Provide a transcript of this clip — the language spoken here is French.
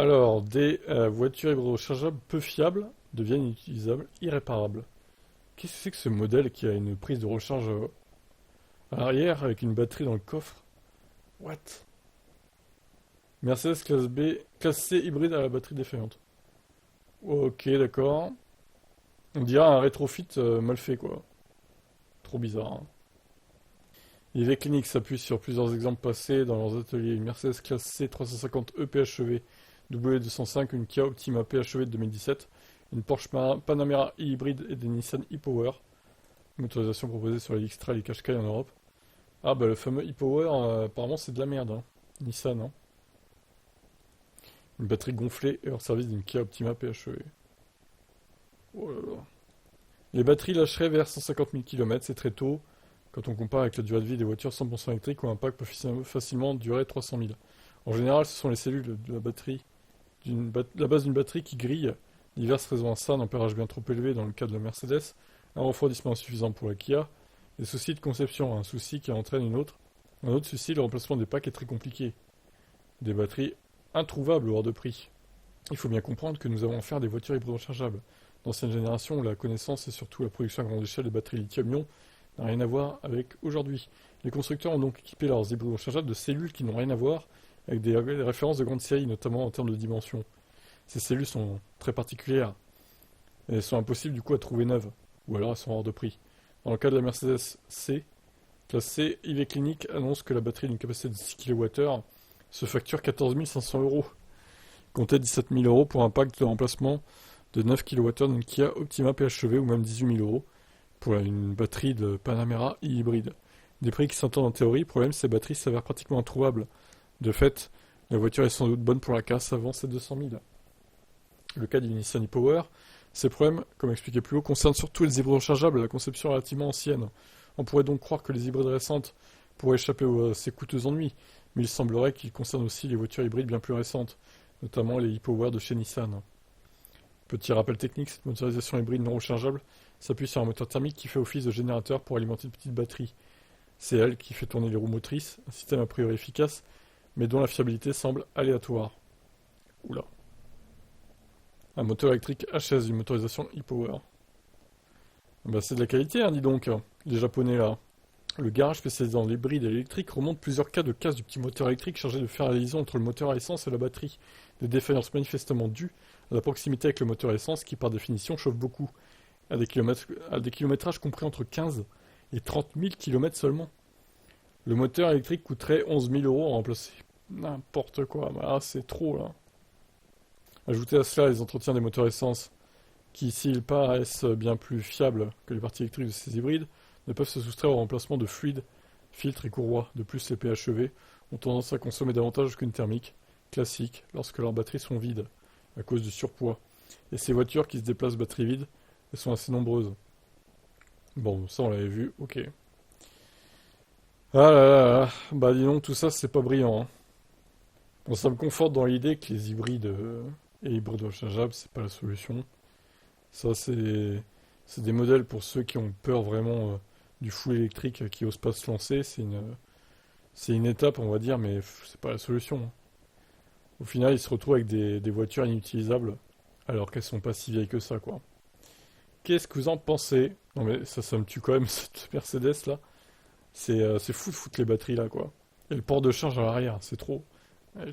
Alors, des voitures hybrides rechargeables peu fiables deviennent inutilisables, irréparables. Qu'est-ce que c'est que ce modèle qui a une prise de recharge à l'arrière avec une batterie dans le coffre? What? Mercedes classe B, classe C hybride à la batterie défaillante. Ok, d'accord. On dirait un rétrofit mal fait, quoi. Trop bizarre, hein. IV Clinique s'appuie sur plusieurs exemples passés dans leurs ateliers. Une Mercedes classe C 350 PHEV W205, une Kia Optima PHEV de 2017, une Porsche Panamera e-hybride et des Nissan e-Power. Motorisation proposée sur les X-Trail et Qashqai en Europe. Ah bah le fameux e-Power, apparemment c'est de la merde, hein. Nissan, hein. Une batterie gonflée et hors service d'une Kia Optima PHEV. Oh là là. Les batteries lâcheraient vers 150 000 km, c'est très tôt quand on compare avec la durée de vie des voitures 100% électriques où un pack peut facilement durer 300 000. En général, ce sont les cellules de la batterie, la base d'une batterie qui grille. Diverses raisons à ça, un ampérage bien trop élevé dans le cas de la Mercedes, un refroidissement insuffisant pour la Kia, des soucis de conception, un souci qui entraîne une autre. Un autre souci, le remplacement des packs est très compliqué. Des batteries introuvables hors de prix. Il faut bien comprendre que nous avons affaire à des voitures hybrides rechargeables. D'ancienne génération, où la connaissance et surtout la production à grande échelle des batteries lithium-ion n'a rien à voir avec aujourd'hui. Les constructeurs ont donc équipé leurs hybrides rechargeables de cellules qui n'ont rien à voir avec des références de grande série, notamment en termes de dimension. Ces cellules sont très particulières et elles sont impossibles du coup à trouver neuves, ou alors elles sont hors de prix. Dans le cas de la Mercedes C, classe C, IV Clinique annonce que la batterie d'une capacité de 6 kWh se facture 14 500 euros. Comptez 17 000 euros pour un pack de remplacement de 9 kWh d'une Kia Optima PHEV ou même 18 000 euros pour une batterie de Panamera e-hybride. Des prix qui s'entendent en théorie, le problème ces batteries s'avèrent pratiquement introuvables. De fait, la voiture est sans doute bonne pour la casse avant ses 200 000. Le cas du Nissan e-Power, ces problèmes, comme expliqué plus haut, concernent surtout les hybrides rechargeables à la conception relativement ancienne. On pourrait donc croire que les hybrides récentes pourraient échapper à ces coûteux ennuis, mais il semblerait qu'ils concernent aussi les voitures hybrides bien plus récentes, notamment les e-Power de chez Nissan. Petit rappel technique, cette motorisation hybride non rechargeable s'appuie sur un moteur thermique qui fait office de générateur pour alimenter de petites batteries. C'est elle qui fait tourner les roues motrices, un système a priori efficace, mais dont la fiabilité semble aléatoire. Oula. Un moteur électrique HS d'une motorisation e-Power. Bah c'est de la qualité, hein, dis donc, les japonais là. Le garage spécialisé dans l'hybride et l'électrique remonte plusieurs cas de casse du petit moteur électrique chargé de faire la liaison entre le moteur à essence et la batterie. Des défaillances manifestement dues à la proximité avec le moteur à essence qui par définition chauffe beaucoup, à des kilométrages compris entre 15 et 30 000 km seulement. Le moteur électrique coûterait 11 000 euros à remplacer. N'importe quoi, bah, c'est trop là. Ajoutez à cela les entretiens des moteurs essence, qui s'ils paraissent bien plus fiables que les parties électriques de ces hybrides, ne peuvent se soustraire au remplacement de fluides, filtres et courroies. De plus, les PHEV ont tendance à consommer davantage qu'une thermique classique lorsque leurs batteries sont vides, à cause du surpoids. Et ces voitures qui se déplacent batterie vide, elles sont assez nombreuses. Bon, ça on l'avait vu, ok. Ah là là là, bah dis donc, tout ça c'est pas brillant, hein. Bon, ça me conforte dans l'idée que les hybrides et hybrides rechargeables, c'est pas la solution. Ça c'est des modèles pour ceux qui ont peur vraiment du full électrique, qui osent pas se lancer. C'est une étape, on va dire, mais c'est pas la solution, hein. Au final, ils se retrouvent avec des voitures inutilisables, alors qu'elles sont pas si vieilles que ça, quoi. Qu'est-ce que vous en pensez? Non mais ça me tue quand même, cette Mercedes là. C'est fou de foutre les batteries là, quoi. Et le port de charge à l'arrière, c'est trop. Ouais,